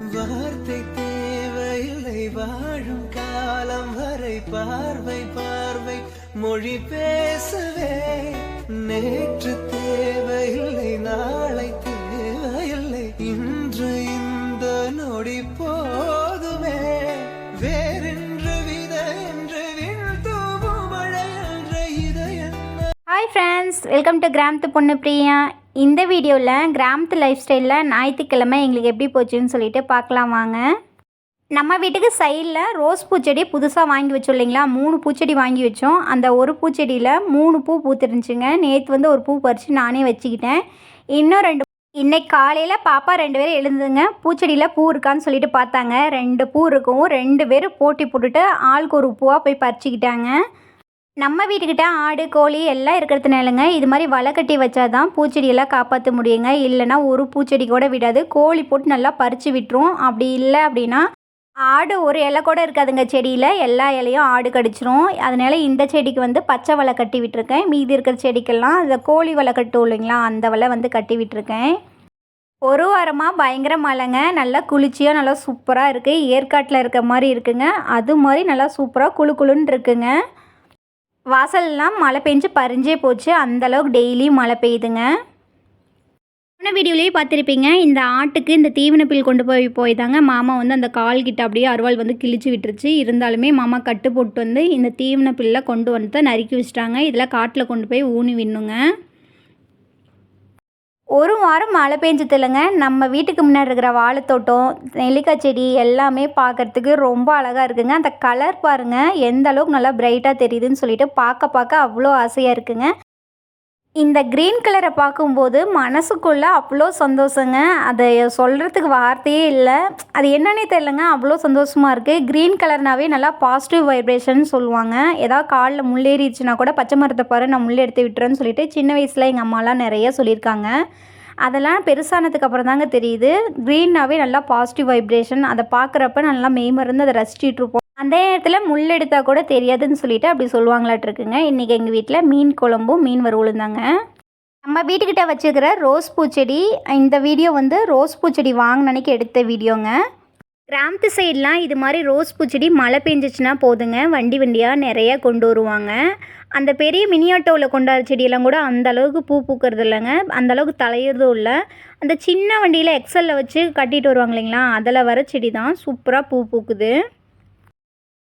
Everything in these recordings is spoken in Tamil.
வார்த்தை தேவையில்லை வாழும் காலம் வரை பார்வை பார்வை மொழி பேசவே நேற்று தேவையில்லை நாளை தேவையில்லை இன்று இந்த நொடி போதுமே வேறென்று வித என்று வீழ்த்தூவும் மழை என்ற இதயம். ஹாய் ஃப்ரெண்ட்ஸ், வெல்கம் டு கிராமத்து பொண்ணு பிரியா. இந்த வீடியோவில் கிராமத்து லைஃப் ஸ்டைலில் ஞாயிற்றுக்கிழமை எங்களுக்கு எப்படி போச்சுன்னு சொல்லிட்டு பார்க்கலாம் வாங்க. நம்ம வீட்டுக்கு சைடில் ரோஸ் பூச்செடி புதுசாக வாங்கி வச்சோம் இல்லைங்களா, 3 பூச்செடி வாங்கி வச்சோம். அந்த ஒரு பூச்செடியில் 3 பூ பூத்துருந்துச்சுங்க. நேற்று ஒரு பூ பறித்து நானே வச்சுக்கிட்டேன். இன்னும் 2 இன்றைக்கி காலையில் பாப்பா 2 பேரும் எழுந்துங்க பூச்செடியில் பூ இருக்கான்னு சொல்லிட்டு பார்த்தாங்க. 2 பூ இருக்கும். 2 பேர் போட்டி போட்டுட்டு ஆளுக்கு ஒரு பூவாக போய் பறிச்சிக்கிட்டாங்க. நம்ம வீட்டுக்கிட்ட ஆடு கோழி எல்லாம் இருக்கிறதுனாலங்க இது மாதிரி வலை கட்டி வச்சா தான் பூச்செடியெல்லாம் காப்பாற்ற முடியுங்க. இல்லைனா ஒரு பூச்செடி கூட விடாது, கோழி போட்டு நல்லா பறித்து விட்டுரும். அப்படி இல்லை அப்படின்னா ஆடு ஒரு இலை கூட இருக்காதுங்க செடியில், எல்லா இலையும் ஆடு கடிச்சிரும். அதனால் இந்த செடிக்கு பச்சை வலை கட்டி விட்டுருக்கேன். மீதி இருக்கிற செடிக்கெல்லாம் இந்த கோழி வலை கட்டும் இல்லைங்களா, அந்த வலை கட்டி விட்டுருக்கேன். ஒரு வாரமாக பயங்கர மழைங்க. நல்லா குளிர்ச்சியாக நல்லா சூப்பராக இருக்குது. ஏற்காட்டில் இருக்க மாதிரி இருக்குங்க. அது மாதிரி நல்லா சூப்பராக குளு குளுன்னு இருக்குங்க. வாசல்லாம் மழை பெஞ்சு பறிஞ்சே போச்சு. அந்தளவுக்கு டெய்லி மழை பெய்யுதுங்க. போன வீடியோலேயே பார்த்துருப்பீங்க, இந்த ஆட்டுக்கு இந்த தீவன பில் கொண்டு போய் தாங்க மாமா அந்த கால்கிட்ட அப்படியே அருவாள் கிழிச்சு விட்டுருச்சு. இருந்தாலுமே மாமா கட்டு போட்டு இந்த தீவன பில்லை கொண்டு வந்து நறுக்கி வச்சுட்டாங்க. இதில் காட்டில் கொண்டு போய் ஊனி விடணுங்க. ஒரு வாரம் மழை பெஞ்சது இல்லைங்க. நம்ம வீட்டுக்கு முன்னாடி இருக்கிற வாழைத்தோட்டம், நெல்லிக்காய் செடி எல்லாமே பார்க்குறதுக்கு ரொம்ப அழகாக இருக்குங்க. அந்த கலர் பாருங்கள் எந்த அளவுக்கு நல்லா பிரைட்டாக தெரியுதுன்னு சொல்லிட்டு பார்க்க அவ்வளோ ஆசையாக இருக்குங்க. இந்த க்ரீன் கலரை பார்க்கும்போது மனசுக்குள்ளே அவ்வளோ சந்தோஷங்க. அதை சொல்கிறதுக்கு வார்த்தையே இல்லை. அது என்னன்னே தெரிலங்க, அவ்வளோ சந்தோஷமாக இருக்குது. க்ரீன் கலர்னாவே நல்லா பாசிட்டிவ் வைப்ரேஷன் சொல்லுவாங்க. ஏதாவது காலில் முள்ளேறிடுச்சுன்னா கூட பச்சை மரத்தை பாரு நான் முள்ளே எடுத்து விட்டுறேன்னு சொல்லிட்டு சின்ன வயசில் எங்கள் அம்மாலாம் நிறைய சொல்லியிருக்காங்க. அதெல்லாம் பெருசானதுக்கு அப்புறம் தாங்க தெரியுது, க்ரீன்னாவே நல்லா பாசிட்டிவ் வைப்ரேஷன். அதை பார்க்குறப்ப நல்லா மெய்மருந்து அதை ரசிச்சிட்டு இருப்போம். அந்த நேரத்தில் முள் எடுத்தால் கூட தெரியாதுன்னு சொல்லிட்டு அப்படி சொல்லுவாங்களாட்ருக்குங்க. இன்றைக்கி எங்கள் வீட்டில் மீன் குழம்பும் மீன் வறுவலும் தாங்க. நம்ம வீட்டுக்கிட்ட வச்சுக்கிற ரோஸ் பூச்செடி, இந்த வீடியோ ரோஸ் பூச்செடி வாங்கின அன்னைக்கு எடுத்த வீடியோங்க. கிராமத்து சைட்லாம் இது மாதிரி ரோஸ் பூச்செடி மழை பெஞ்சிச்சுன்னா போதுங்க, வண்டியாக நிறையா கொண்டு வருவாங்க. அந்த பெரிய மினி ஆட்டோவில் கொண்டாடுற செடியெல்லாம் கூட அந்தளவுக்கு பூ பூக்கிறது இல்லைங்க, அந்தளவுக்கு தலையிறதும் இல்லை. அந்த சின்ன வண்டியில் எக்ஸலில் வச்சு கட்டிட்டு வருவாங்க இல்லைங்களா, அதில் வர செடி தான் சூப்பராக பூ பூக்குது.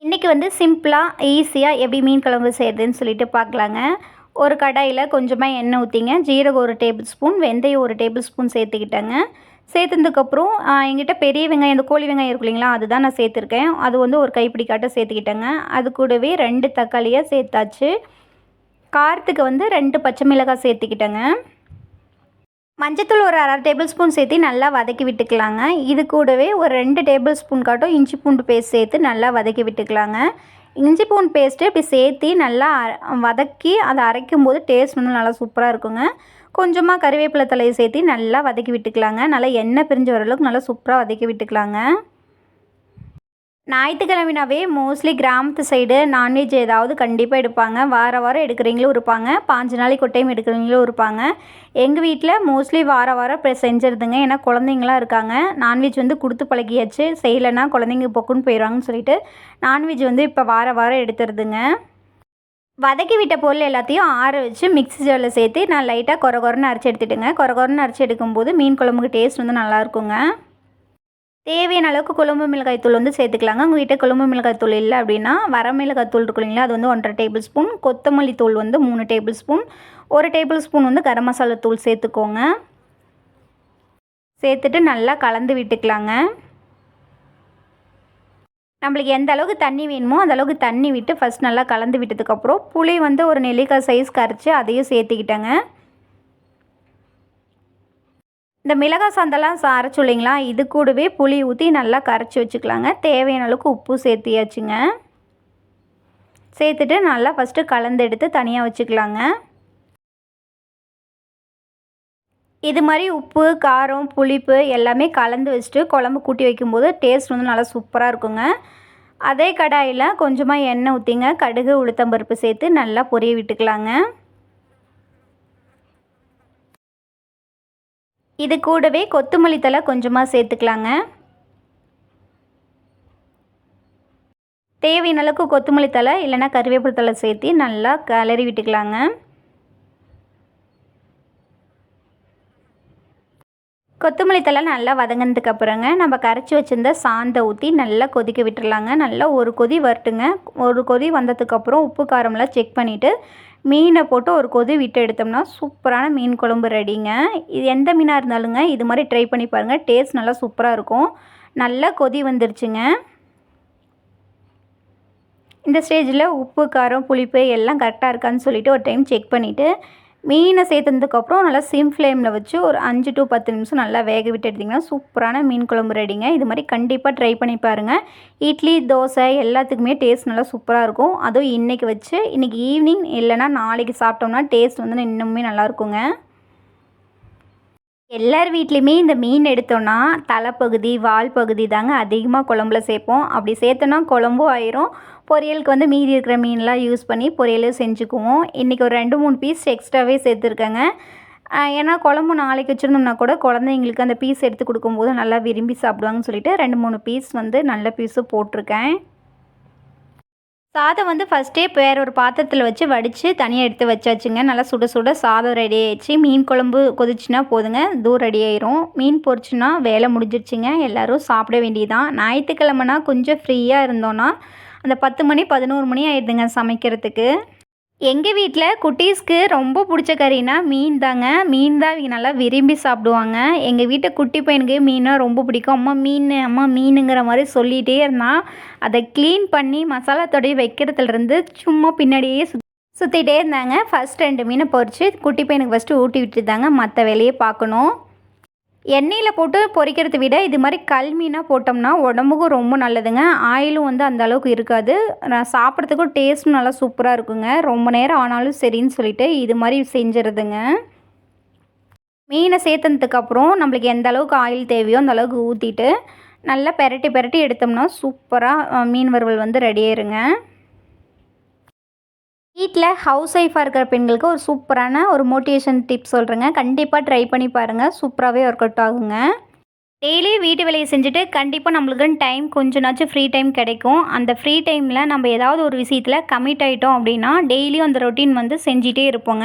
இன்றைக்கி சிம்பிளாக ஈஸியாக எப்படி மீன் குழம்பு செய்கிறதுன்னு சொல்லிட்டு பார்க்கலாங்க. ஒரு கடாயில் கொஞ்சமாக எண்ணெய் ஊற்றிங்க. ஜீரகம் 1 டேபிள் ஸ்பூன், வெந்தயம் 1 டேபிள் ஸ்பூன் சேர்த்துக்கிட்டேங்க. சேர்த்துனதுக்கப்புறம் எங்கிட்ட பெரிய வெங்காயம், இந்த கோழி வெங்காயம் இருக்கு இல்லைங்களா, அதுதான் நான் சேர்த்துருக்கேன். அது ஒரு கைப்பிடி காட்ட சேர்த்துக்கிட்டேங்க. அது கூடவே 2 தக்காளியாக சேர்த்தாச்சு. காரத்துக்கு 2 பச்சை மிளகாய் சேர்த்துக்கிட்டேங்க. மஞ்சத்தூள் ஒரு 1/2 டேபிள் ஸ்பூன் சேர்த்து நல்லா வதக்கி விட்டுக்கலாங்க. இது கூடவே ஒரு 2 டேபிள் ஸ்பூன் காட்டும் இஞ்சி பூண்டு பேஸ்ட் சேர்த்து நல்லா வதக்கி விட்டுக்கலாங்க. இஞ்சி பூண்டு பேஸ்ட்டு இப்படி சேர்த்து நல்லா வதக்கி அதை அரைக்கும் போது டேஸ்ட் நல்லா சூப்பராக இருக்குங்க. கொஞ்சமாக கறிவேப்பிலை தலையை சேர்த்து நல்லா வதக்கி விட்டுக்கலாங்க. நல்லா எண்ணெய் பிரிஞ்சு வர அளவுக்கு நல்லா சூப்பராக வதக்கி விட்டுக்கலாங்க. ஞாயிற்றுக்கிழமைனாவே மோஸ்ட்லி கிராமத்து சைடு நான்வெஜ் ஏதாவது கண்டிப்பாக எடுப்பாங்க. வாரம் எடுக்கிறவங்களும் இருப்பாங்க, 5 நாளைக்கு ஒரு டைம் எடுக்கிறவங்களும் இருப்பாங்க. எங்கள் வீட்டில் மோஸ்ட்லி வாரம் இப்போ செஞ்சிருதுங்க. ஏன்னா குழந்தைங்களாம் இருக்காங்க. நான்வெஜ் கொடுத்து பழகியாச்சு. செய்யலைன்னா குழந்தைங்க பொக்குன்னு போயிடுவாங்கன்னு சொல்லிட்டு நான்வெஜ் இப்போ வாரம் எடுத்துருதுங்க. வதக்கி விட்ட பொருள் எல்லாத்தையும் ஆற வச்சு மிக்ஸி ஜாரில் சேர்த்து நான் லைட்டாக கொரன்னு அரைச்சி எடுத்துட்டுங்க. கொரன்னு அரைச்சி எடுக்கும்போது மீன் குழம்புக்கு டேஸ்ட் நல்லாயிருக்குங்க. தேவையான அளவுக்கு குழம்பு மிளகாய் தூள் சேர்த்துக்கலாங்க. உங்கள் வீட்டை குழம்பு மிளகாய் தூள் இல்லை அப்படின்னா வரமிளகாய் தூள் இருக்கு இல்லைங்களா, அது 1.5 டேபிள் ஸ்பூன், கொத்தமல்லி தூள் 3 table spoon, 1 table spoon garam masala தூள் சேர்த்துக்கோங்க. சேர்த்துட்டு நல்லா கலந்து விட்டுக்கலாங்க. நம்மளுக்கு எந்த அளவுக்கு தண்ணி வேணுமோ அந்த அளவுக்கு தண்ணி விட்டு ஃபஸ்ட் நல்லா கலந்து விட்டதுக்கப்புறம் புளி ஒரு நெல்லிக்காய் சைஸ் கரைச்சி அதையும் சேர்த்துக்கிட்டேங்க. இந்த மிளகாய் சாந்தெல்லாம் அரைச்சு இல்லைங்களா, இது கூடவே புளி ஊற்றி நல்லா கரைச்சி வச்சுக்கலாங்க. தேவையான அளவுக்கு உப்பு சேர்த்தியாச்சுங்க. சேர்த்துட்டு நல்லா ஃபஸ்ட்டு கலந்து எடுத்து தனியாக வச்சுக்கலாங்க. இது மாதிரி உப்பு காரம் புளிப்பு எல்லாமே கலந்து வச்சுட்டு குழம்பு கூட்டி வைக்கும்போது டேஸ்ட் நல்லா சூப்பராக இருக்குங்க. அதே கடாயில் கொஞ்சமாக எண்ணெய் ஊற்றிங்க. கடுகு உளுத்தம்பருப்பு சேர்த்து நல்லா பொரிய விட்டுக்கலாங்க. இது கூடவே கொத்தமல்லி தழை கொஞ்சமாக சேர்த்துக்கலாங்க. தேவையான அளவுக்கு கொத்தமல்லி தழை இல்லைன்னா கறிவேப்பிலை தழை சேர்த்து நல்லா கிளறி விட்டுக்கலாங்க. கொத்தமல்லி தழை நல்லா வதங்கினதுக்கு அப்புறங்க நம்ம கரைச்சி வச்சுருந்த சாந்தை ஊற்றி நல்லா கொதிக்க விட்டுடலாங்க. நல்லா ஒரு கொதி வரட்டுங்க. ஒரு கொதி வந்ததுக்கப்புறம் உப்பு காரம்லாம் செக் பண்ணிவிட்டு மீனை போட்டு ஒரு கொதி விட்டு எடுத்தோம்னா சூப்பரான மீன் குழம்பு ரெடிங்க. இது எந்த மீனாக இருந்தாலுங்க இது மாதிரி ட்ரை பண்ணி பாருங்கள். டேஸ்ட் நல்லா சூப்பராக இருக்கும். நல்லா கொதி வந்துருச்சுங்க. இந்த ஸ்டேஜில் உப்பு காரம் புளிப்பு எல்லாம் கரெக்டாக இருக்கான்னு சொல்லிவிட்டு ஒரு டைம் செக் பண்ணிவிட்டு மீனை சேர்த்ததுக்கப்புறம் நல்லா சிம் ஃப்ளேமில் வச்சு ஒரு 5 to 10 நிமிஷம் நல்லா வேக விட்டு எடுத்திங்கன்னா சூப்பரான மீன் குழம்பு ரெடிங்க. இது மாதிரி கண்டிப்பாக ட்ரை பண்ணி பாருங்கள். இட்லி தோசை எல்லாத்துக்குமே டேஸ்ட் நல்லா சூப்பராக இருக்கும். அதுவும் இன்றைக்கி வச்சு இன்றைக்கி ஈவினிங் இல்லைனா நாளைக்கு சாப்பிட்டோம்னா டேஸ்ட் வந்து இன்னுமே நல்லாயிருக்குங்க. எல்லார் வீட்லேயுமே இந்த மீன் எடுத்தோன்னா தலைப்பகுதி வால் பகுதி தாங்க அதிகமாக குழம்புல சேர்ப்போம். அப்படி சேர்த்தோன்னா குழம்பும் ஆயிரும். பொரியலுக்கு வந்து மீதி இருக்கிற மீன்லாம் யூஸ் பண்ணி பொரியலும் செஞ்சுக்குவோம். இன்றைக்கி ஒரு 2-3 பீஸ் எக்ஸ்ட்ராவே சேர்த்துருக்கேங்க. ஏன்னா குழம்பு நாளைக்கு வச்சுருந்தோம்னா கூட குழந்தைங்களுக்கு அந்த பீஸ் எடுத்து கொடுக்கும்போது நல்லா விரும்பி சாப்பிடுவாங்கன்னு சொல்லிட்டு 2-3 பீஸ் வந்து நல்ல பீஸு போட்டிருக்கேன். சாதம் வந்து ஃபஸ்ட்டே வேற ஒரு பாத்திரத்தில் வச்சு வடித்து தனியாக எடுத்து வச்சாச்சுங்க. நல்லா சுட சுட சாதம் ரெடி ஆயிடுச்சு. மீன் குழம்பு கொதிச்சுன்னா போதுங்க, இதுவும் ரெடி ஆயிரும். மீன் பொரிச்சுன்னா வேலை முடிஞ்சிருச்சுங்க. எல்லோரும் சாப்பிட வேண்டியதான். ஞாயிற்றுக்கிழமைனா கொஞ்சம் ஃப்ரீயாக இருந்தோன்னா அந்த 10 மணி 11 மணி ஆயிடுதுங்க சமைக்கிறதுக்கு. எங்கள் வீட்டில் குட்டீஸ்க்கு ரொம்ப பிடிச்ச கறினா மீன் தாங்க. மீன் தான் இவங்க நல்லா விரும்பி சாப்பிடுவாங்க. எங்கள் வீட்டு குட்டி பையனுக்கு மீன்னா ரொம்ப பிடிக்கும். அம்மா மீன் அம்மா மீனுங்கிற மாதிரி சொல்லிகிட்டே இருந்தான். அதை க்ளீன் பண்ணி மசாலா தடவி வைக்கிறதுலேருந்து சும்மா பின்னாடியே சுற்றிட்டே இருந்தாங்க. ஃபஸ்ட் 2 மீனை பொரித்து குட்டி பையனுக்கு ஃபஸ்ட்டு ஊட்டி விட்டுருந்தாங்க. மற்ற வேலையை பார்க்கணும். எண்ணெயில் போட்டு பொரிக்கிறத விட இது மாதிரி கல் மீனாக போட்டோம்னா உடம்புக்கும் ரொம்ப நல்லதுங்க. ஆயிலும் வந்து அந்த அளவுக்கு இருக்காது. சாப்பிட்றதுக்கும் டேஸ்ட்டும் நல்லா சூப்பராக இருக்குங்க. ரொம்ப நேரம் ஆனாலும் சரின்னு சொல்லிட்டு இது மாதிரி செஞ்சுருதுங்க. மீனை சேர்த்ததுக்கப்புறம் நம்மளுக்கு எந்த அளவுக்கு ஆயில் தேவையோ அந்த அளவுக்கு ஊற்றிட்டு நல்லா பெரட்டி எடுத்தோம்னா சூப்பராக மீன் வறுவல் வந்து ரெடி ஆயிருங்க. வீட்டில் ஹவுஸ் ஒய்ஃபாக இருக்கிற பெண்களுக்கு ஒரு சூப்பரான ஒரு மோட்டிவேஷன் டிப்ஸ் சொல்கிறேங்க. கண்டிப்பாக ட்ரை பண்ணி பாருங்கள். சூப்பராகவே ஒர்க் அவுட் ஆகுங்க. டெய்லி வீட்டு வேலையை செஞ்சுட்டு கண்டிப்பாக நம்மளுக்குன்னு டைம் கொஞ்சனாச்சும் ஃப்ரீ டைம் கிடைக்கும். அந்த ஃப்ரீ டைமில் நம்ம ஏதாவது ஒரு விஷயத்தில் கமிட் ஆகிட்டோம் அப்படின்னா டெய்லியும் அந்த ரொட்டீன் வந்து செஞ்சிட்டே இருப்போங்க.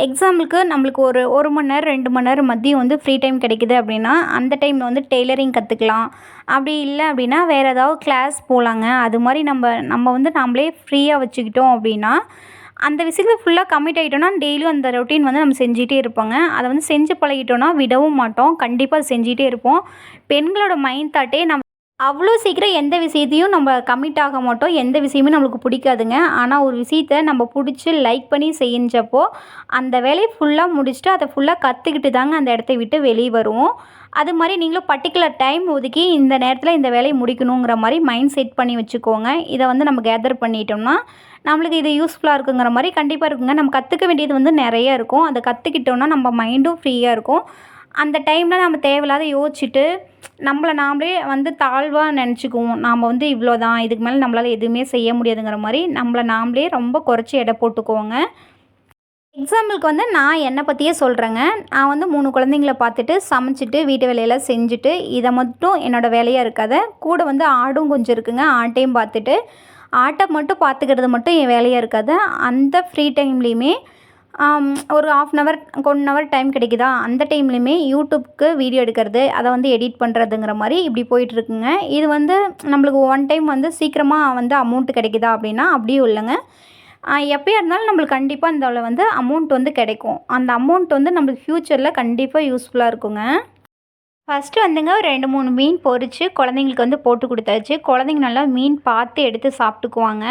எக்ஸாம்பிளுக்கு நம்மளுக்கு ஒரு மணி நேரம் 2 மணி நேரம் மதியம் வந்து ஃப்ரீ டைம் கிடைக்குது அப்படின்னா அந்த டைமில் வந்து டெய்லரிங் கற்றுக்கலாம். அப்படி இல்லை அப்படின்னா வேறு ஏதாவது கிளாஸ் போகலாங்க. அது மாதிரி நம்ம வந்து நம்மளே ஃப்ரீயாக வச்சுக்கிட்டோம் அப்படின்னா அந்த விஷயத்தில் ஃபுல்லாக கமிட் ஆகிட்டோன்னா டெய்லியும் அந்த ரொட்டீன் வந்து நம்ம செஞ்சிகிட்டே இருப்போங்க. அதை வந்து செஞ்சு பழகிட்டோன்னா விடவும் மாட்டோம். கண்டிப்பாக அது செஞ்சிகிட்டே இருப்போம். பெண்களோட மைண்ட் தாட்டே நம்ம அவ்வளோ சீக்கிரம் எந்த விஷயத்தையும் நம்ம கமிட் ஆக மாட்டோம். எந்த விஷயமே நம்மளுக்கு பிடிக்காதுங்க. ஆனால் ஒரு விஷயத்த நம்ம பிடிச்சி லைக் பண்ணி செஞ்சப்போ அந்த வேலையை ஃபுல்லாக முடிச்சுட்டு அதை ஃபுல்லாக கற்றுக்கிட்டு தாங்க அந்த இடத்த விட்டு வெளியே வருவோம். அது மாதிரி நீங்களும் பர்டிகுலர் டைம் ஒதுக்கி இந்த நேரத்தில் இந்த வேலையை முடிக்கணுங்கிற மாதிரி மைண்ட் செட் பண்ணி வச்சுக்கோங்க. இதை வந்து நம்ம கேதர் பண்ணிட்டோம்னா நம்மளுக்கு இது யூஸ்ஃபுல்லாக இருக்குங்கிற மாதிரி கண்டிப்பாக இருக்குங்க. நம்ம கற்றுக்க வேண்டியது வந்து நிறைய இருக்கும். அதை கற்றுக்கிட்டோன்னா நம்ம மைண்டும் ஃப்ரீயாக இருக்கும். அந்த டைமில் நம்ம தேவையில்லாத யோசிச்சுட்டு நம்மளை நாமளே வந்து தாழ்வாக நினச்சிக்குவோம். நாம் வந்து இவ்வளோ தான், இதுக்கு மேலே நம்மளால் எதுவுமே செய்ய முடியாதுங்கிற மாதிரி நம்மளை நாமளே ரொம்ப குறைச்சி எடை போட்டுக்குவோங்க. எக்ஸாம்பிளுக்கு வந்து நான் என்னை பற்றியே சொல்கிறேங்க. நான் வந்து 3 குழந்தைங்கள பார்த்துட்டு சமைச்சிட்டு வீட்டு வேலையெல்லாம் செஞ்சுட்டு இதை மட்டும் என்னோடய வேலையாக இருக்காத. கூட வந்து ஆடும் கொஞ்சம் இருக்குங்க. ஆட்டையும் பார்த்துட்டு ஆட்டை மட்டும் பார்த்துக்கிறது மட்டும் என் வேலையாக இருக்காது. அந்த ஃப்ரீ டைம்லேயுமே ஒரு 1/2 hour டைம் கிடைக்குதா அந்த டைம்லேயுமே யூடியூப்க்கு வீடியோ எடுக்கிறது, அதை வந்து எடிட் பண்ணுறதுங்கிற மாதிரி இப்படி போயிட்டுருக்குங்க. இது வந்து நம்மளுக்கு ஒன் டைம் வந்து சீக்கிரமாக வந்து அமௌண்ட்டு கிடைக்குதா அப்படின்னா அப்படியும் இல்லைங்க. எப்போயா இருந்தாலும் நம்மளுக்கு கண்டிப்பாக இந்த வந்து அமௌண்ட் வந்து கிடைக்கும். அந்த அமௌண்ட் வந்து நம்மளுக்கு ஃப்யூச்சரில் கண்டிப்பாக யூஸ்ஃபுல்லாக இருக்குங்க. ஃபஸ்ட்டு வந்துங்க ஒரு 2-3 மீன் பொரித்து குழந்தைங்களுக்கு வந்து போட்டு கொடுத்தாச்சு. குழந்தைங்க நல்லா மீன் பார்த்து எடுத்து சாப்பிட்டுக்குவாங்க.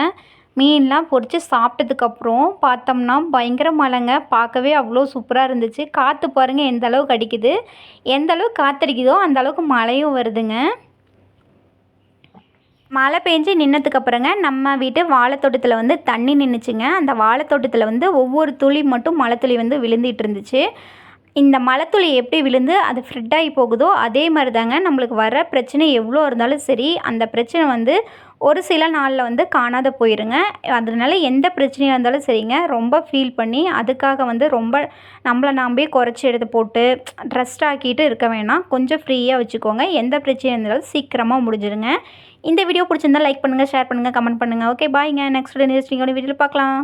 மீன்லாம் பொரித்து சாப்பிட்டதுக்கப்புறம் பார்த்தோம்னா பயங்கர மழைங்க. பார்க்கவே அவ்வளோ சூப்பராக இருந்துச்சு. காற்று பாருங்கள் எந்த அளவுக்கு அடிக்குது. எந்த அளவுக்கு காற்றடிக்குதோ அந்த அளவுக்கு மழையும் வருதுங்க. மழை பெஞ்சு நின்னதுக்கப்புறங்க நம்ம வீட்டு வாழைத்தோட்டத்தில் வந்து தண்ணி நின்றுச்சுங்க. அந்த வாழைத்தோட்டத்தில் வந்து ஒவ்வொரு துளி மட்டும் மழை துளி வந்து விழுந்துட்டு இருந்துச்சு. இந்த மழைத்துளி எப்படி விழுந்து அது ஃப்ரெட் ஆகி போகுதோ அதே மாதிரி தாங்க நம்மளுக்கு வர பிரச்சனை எவ்வளோ இருந்தாலும் சரி, அந்த பிரச்சனை வந்து ஒரு சில நாளில் வந்து காணாத போயிருங்க. அதனால எந்த பிரச்சனையாக இருந்தாலும் சரிங்க, ரொம்ப ஃபீல் பண்ணி அதுக்காக வந்து ரொம்ப நம்மளை நாமே குறைச்சி எடுத்து போட்டு ட்ரெஸ்ட் ஆக்கிட்டு இருக்க வேணாம். கொஞ்சம் ஃப்ரீயாக வச்சுக்கோங்க. எந்த பிரச்சனையாக இருந்தாலும் சீக்கிரமாக முடிஞ்சிருங்க. இந்த வீடியோ பிடிச்சிருந்தா லைக் பண்ணுங்கள், ஷேர் பண்ணுங்கள், கமெண்ட் பண்ணுங்கள். ஓகே பாய்ங்க. நெக்ஸ்ட் இன்ட்ரெஸ்டிங்கான வீடியோவில் பார்க்கலாம்.